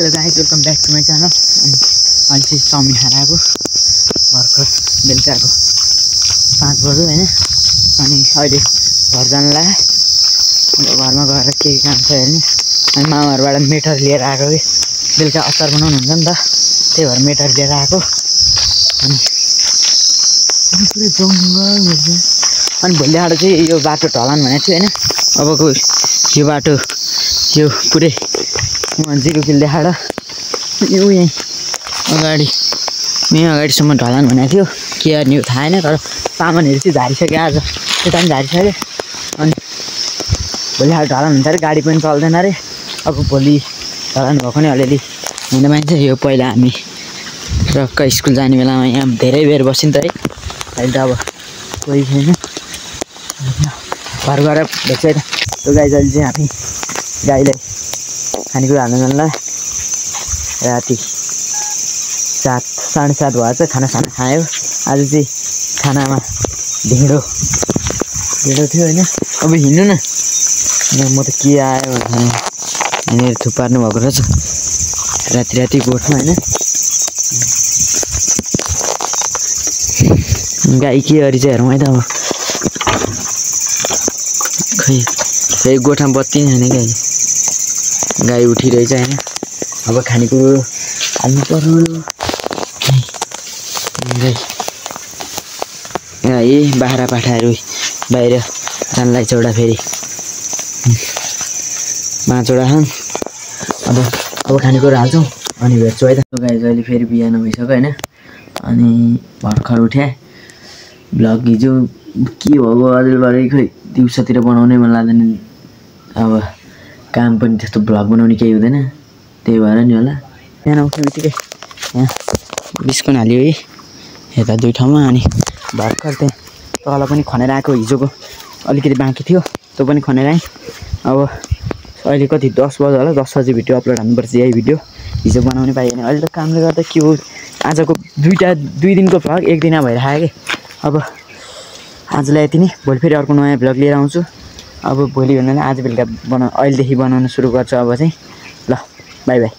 Hello guys, welcome back to my channel. अनि अहिले चाहिँ चाउमिन खाएर आएको भर्खर बेलुकाको 5 बज्यो होइन। अनि अहिले घर जान लाग्यो। अन्त घरमा गएर के काम छ हेर्ने। अनि मामाहरूबाट मेटर लिएर आएको कि बेलुका अचार बनाउनु हुन्छ नि त, त्यही भएर मेटर लिएर आएको। अनि पुरै जङ्गल हुन्छ। अनि भोलिबाट चाहिँ यो बाटो ढलान भनेको थियो होइन। अबको यो बाटो यो पुरै 0 किलो देखाएर यो यहीँ अगाडिसम्म ढलान भनेको थियो। के गर्ने हो थाहा छैन, तर सामानहरू चाहिँ झारिसक्यो। आज त्यता पनि झारिसक्यो। अनि भोलि हाल ढलान हुन्छ अरे, गाडी पनि चल्दैन अरे। अब भोलि ढलान भएको नि अलिअलि हुँदा मान्छ। यो पहिला हामी टक्क स्कुल जाने बेलामा यहाँ धेरै बेर बस्यो नि त है। अहिले त अब कोही छैन। घर गएर भेट्छ है त। त्यो गाई जहिले चाहिँ हामी गाईलाई खानेकुरा हाल्नु जान्ला। राति 7 साढे 7 भएछ, खानासाना खायो। आज चाहिँ खानामा ढिँडो थियो होइन। अब हिँड्नु न, म त के आयो भने यहाँनिर थुपार्नु भएको रहेछ राति गोठमा होइन। गाई के गरी चाहिँ हेरौँ है त। अब खै गोठमा बत्ती नै छैन कि गाई उठिरहेछ होइन। अब खानेकुरो हाल्नु पर्यो। है बाख्रा पाठाहरू बाहिर जान्लाई चौडा फेरि 5वटा छन्। अब खानेकुरो हाल्छौँ अनि भेट्छु है त। गाई अहिले फेरि बिहान भइसक्यो होइन। अनि भर्खर उठ्या। भ्लग हिजो के भयो अझै खै दिउँसोतिर बनाउनै मन लाग्दैन। अब काम पनि त्यस्तो भ्लग बनाउने केही हुँदैन, त्यही भएर नि होला। बिहान उठ्ने बित्तिकै यहाँ बिस्कुन हाल्यो है यता 2 ठाउँमा। अनि भर्खर त्यहाँ तल पनि खनेर आएको, हिजोको अलिकति बाँकी थियो त्यो पनि खनेर आएँ। अब अहिले कति 10 बज्यो होला, 10 बजी भिडियो अपलोड हान्नुपर्छ। यही भिडियो हिजो बनाउनै पाइएन। अहिले त कामले गर्दा के हो, आजको 2 दिनको भ्लग 1 दिनमा भइरहेको कि। अब आजलाई यति नै। भोलि फेरि अर्को नयाँ भ्लग लिएर आउँछु। अब भोलि भन्दा आज बेलुका अहिलेदेखि बनाउन सुरु गर्छु अब चाहिँ। ल बाई बाई।